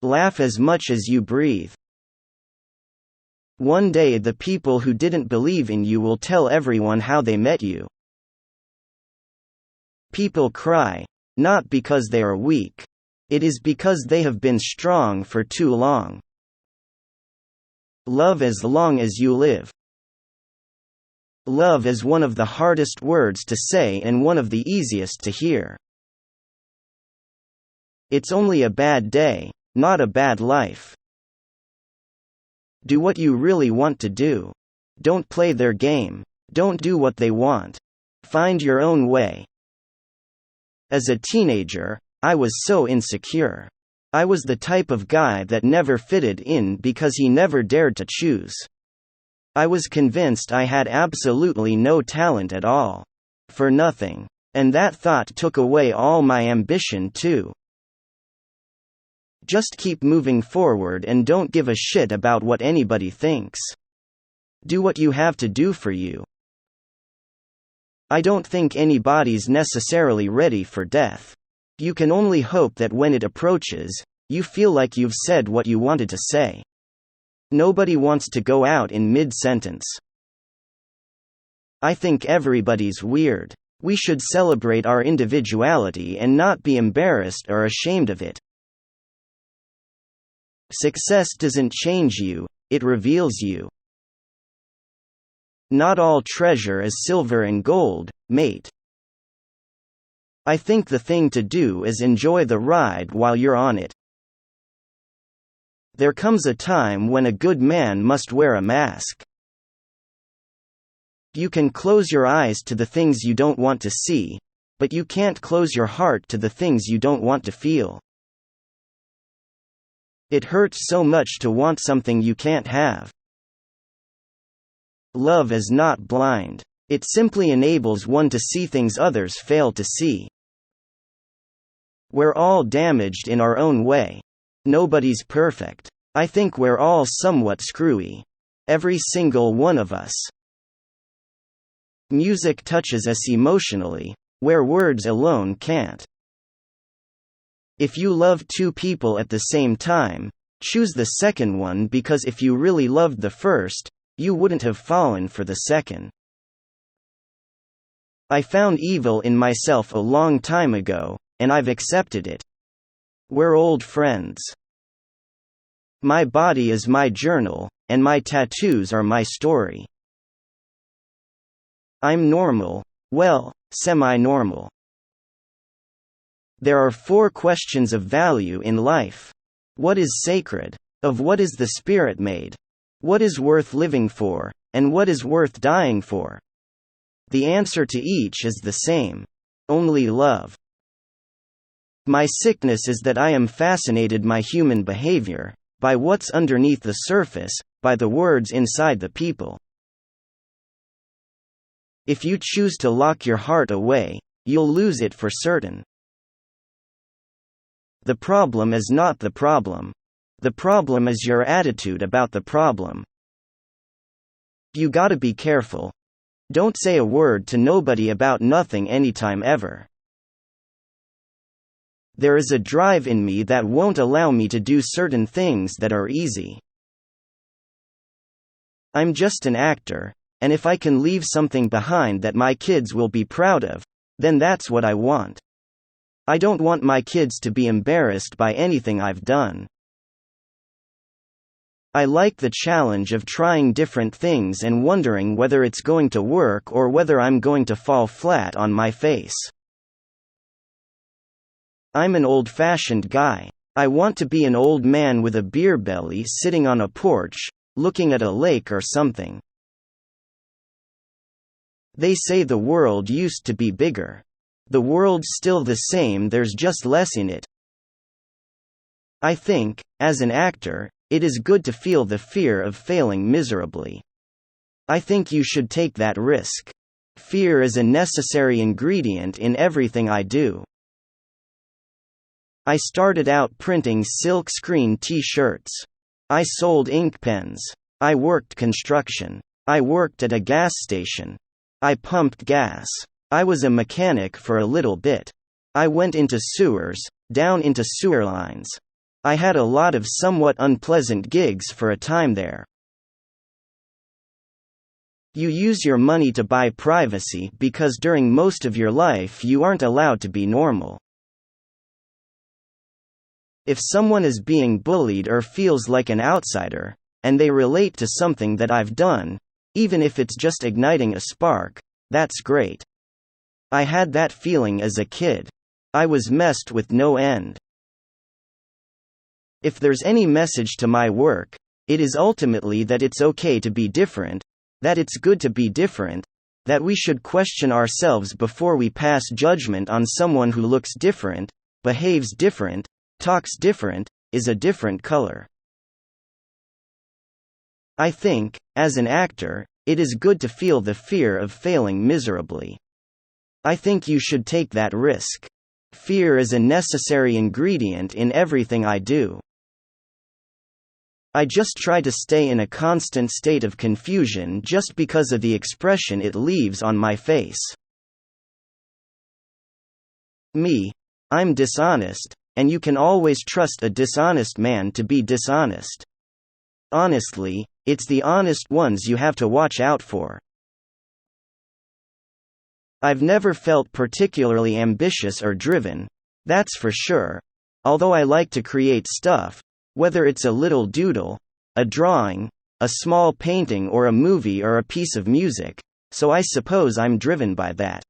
Laugh as much as you breathe. One day the people who didn't believe in you will tell everyone how they met you. People cry, not because they are weak. It is because they have been strong for too long. Love as long as you live. Love is one of the hardest words to say and one of the easiest to hear. It's only a bad day, not a bad life. Do what you really want to do. Don't play their game. Don't do what they want. Find your own way. As a teenager, I was so insecure. I was the type of guy that never fitted in because he never dared to choose. I was convinced I had absolutely no talent at all. For nothing. And that thought took away all my ambition too. Just keep moving forward and don't give a shit about what anybody thinks. Do what you have to do for you. I don't think anybody's necessarily ready for death. You can only hope that when it approaches, you feel like you've said what you wanted to say. Nobody wants to go out in mid-sentence. I think everybody's weird. We should celebrate our individuality and not be embarrassed or ashamed of it. Success doesn't change you, it reveals you. Not all treasure is silver and gold, mate. I think the thing to do is enjoy the ride while you're on it. There comes a time when a good man must wear a mask. You can close your eyes to the things you don't want to see, but you can't close your heart to the things you don't want to feel. It hurts so much to want something you can't have. Love is not blind. It simply enables one to see things others fail to see. We're all damaged in our own way. Nobody's perfect. I think we're all somewhat screwy. Every single one of us. Music touches us emotionally, where words alone can't. If you love two people at the same time, choose the second one because if you really loved the first, you wouldn't have fallen for the second. I found evil in myself a long time ago, and I've accepted it. We're old friends. My body is my journal, and my tattoos are my story. I'm normal, well, semi-normal. There are 4 questions of value in life. What is sacred? Of what is the spirit made? What is worth living for? And what is worth dying for? The answer to each is the same. Only love. My sickness is that I am fascinated by human behavior, by what's underneath the surface, by the words inside the people. If you choose to lock your heart away, you'll lose it for certain. The problem is not the problem. The problem is your attitude about the problem. You gotta be careful. Don't say a word to nobody about nothing anytime ever. There is a drive in me that won't allow me to do certain things that are easy. I'm just an actor, and if I can leave something behind that my kids will be proud of, then that's what I want. I don't want my kids to be embarrassed by anything I've done. I like the challenge of trying different things and wondering whether it's going to work or whether I'm going to fall flat on my face. I'm an old-fashioned guy. I want to be an old man with a beer belly sitting on a porch, looking at a lake or something. They say the world used to be bigger. The world's still the same, there's just less in it. I think, as an actor, it is good to feel the fear of failing miserably. I think you should take that risk. Fear is a necessary ingredient in everything I do. I started out printing silk screen t-shirts. I sold ink pens. I worked construction. I worked at a gas station. I pumped gas. I was a mechanic for a little bit. I went into sewers, down into sewer lines. I had a lot of somewhat unpleasant gigs for a time there. You use your money to buy privacy because during most of your life you aren't allowed to be normal. If someone is being bullied or feels like an outsider, and they relate to something that I've done, even if it's just igniting a spark, that's great. I had that feeling as a kid. I was messed with no end. If there's any message to my work, it is ultimately that it's okay to be different, that it's good to be different, that we should question ourselves before we pass judgment on someone who looks different, behaves different, talks different, is a different color. I think, as an actor, it is good to feel the fear of failing miserably. I think you should take that risk. Fear is a necessary ingredient in everything I do. I just try to stay in a constant state of confusion just because of the expression it leaves on my face. I'm dishonest, and you can always trust a dishonest man to be dishonest. Honestly, it's the honest ones you have to watch out for. I've never felt particularly ambitious or driven, that's for sure, although I like to create stuff, whether it's a little doodle, a drawing, a small painting or a movie or a piece of music, so I suppose I'm driven by that.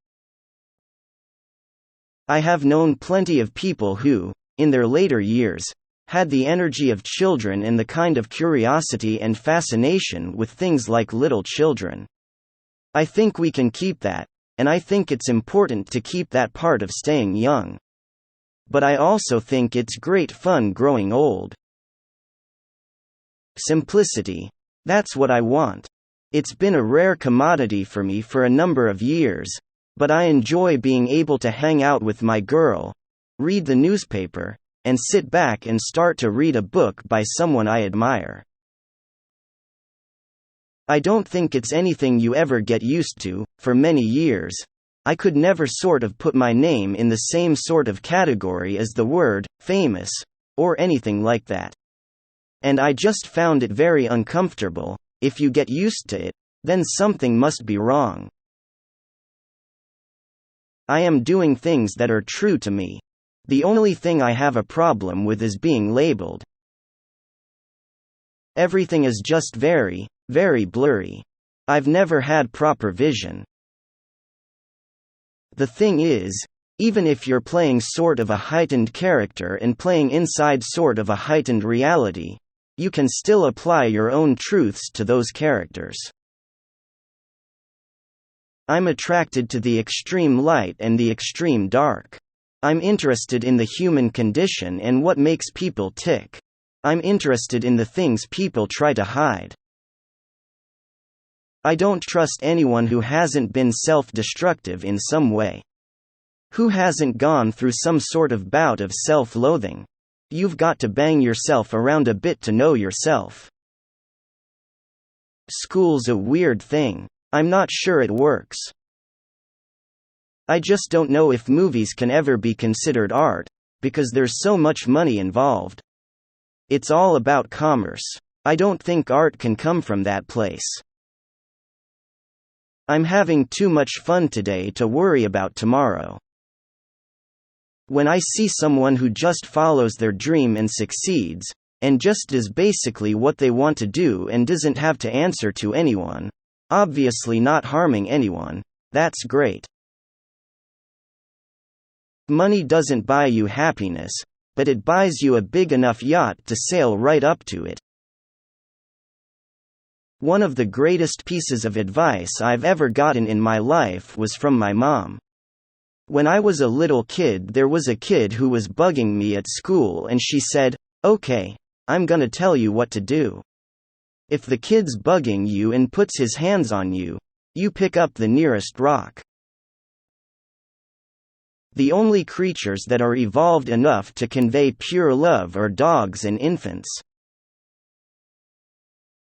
I have known plenty of people who, in their later years, had the energy of children and the kind of curiosity and fascination with things like little children. I think we can keep that, and I think it's important to keep that part of staying young. But I also think it's great fun growing old. Simplicity. That's what I want. It's been a rare commodity for me for a number of years, but I enjoy being able to hang out with my girl, read the newspaper, and sit back and start to read a book by someone I admire. I don't think it's anything you ever get used to. For many years, I could never sort of put my name in the same sort of category as the word famous, or anything like that. And I just found it very uncomfortable. If you get used to it, then something must be wrong. I am doing things that are true to me. The only thing I have a problem with is being labeled. Everything is just very, very blurry. I've never had proper vision. The thing is, even if you're playing sort of a heightened character and playing inside sort of a heightened reality, you can still apply your own truths to those characters. I'm attracted to the extreme light and the extreme dark. I'm interested in the human condition and what makes people tick. I'm interested in the things people try to hide. I don't trust anyone who hasn't been self-destructive in some way. Who hasn't gone through some sort of bout of self-loathing? You've got to bang yourself around a bit to know yourself. School's a weird thing. I'm not sure it works. I just don't know if movies can ever be considered art, because there's so much money involved. It's all about commerce. I don't think art can come from that place. I'm having too much fun today to worry about tomorrow. When I see someone who just follows their dream and succeeds, and just does basically what they want to do and doesn't have to answer to anyone, obviously not harming anyone, that's great. Money doesn't buy you happiness, but it buys you a big enough yacht to sail right up to it. One of the greatest pieces of advice I've ever gotten in my life was from my mom. When I was a little kid, there was a kid who was bugging me at school and she said, "Okay, I'm gonna tell you what to do. If the kid's bugging you and puts his hands on you, you pick up the nearest rock." The only creatures that are evolved enough to convey pure love are dogs and infants.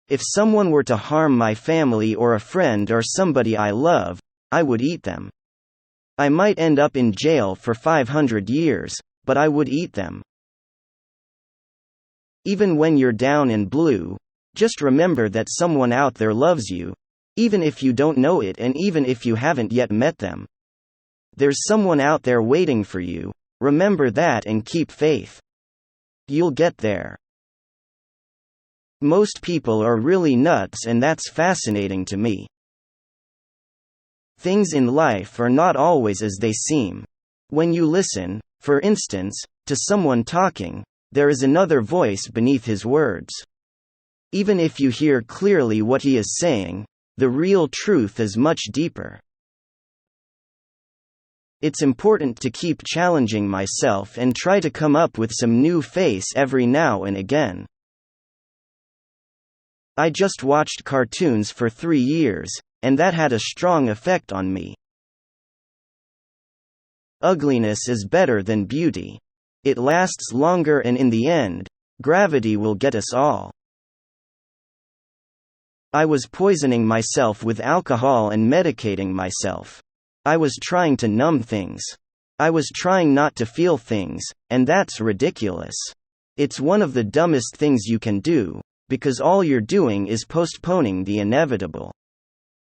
If someone were to harm my family or a friend or somebody I love, I would eat them. I might end up in jail for 500 years, but I would eat them. Even when you're down and blue, just remember that someone out there loves you, even if you don't know it and even if you haven't yet met them. There's someone out there waiting for you. Remember that and keep faith. You'll get there. Most people are really nuts, and that's fascinating to me. Things in life are not always as they seem. When you listen, for instance, to someone talking, there is another voice beneath his words. Even if you hear clearly what he is saying, the real truth is much deeper. It's important to keep challenging myself and try to come up with some new face every now and again. I just watched cartoons for 3 years, and that had a strong effect on me. Ugliness is better than beauty. It lasts longer, and in the end, gravity will get us all. I was poisoning myself with alcohol and medicating myself. I was trying to numb things. I was trying not to feel things, and that's ridiculous. It's one of the dumbest things you can do, because all you're doing is postponing the inevitable.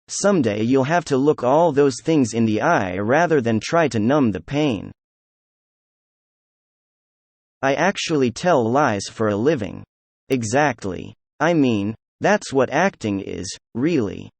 Someday you'll have to look all those things in the eye rather than try to numb the pain. I actually tell lies for a living. Exactly. I mean, that's what acting is, really.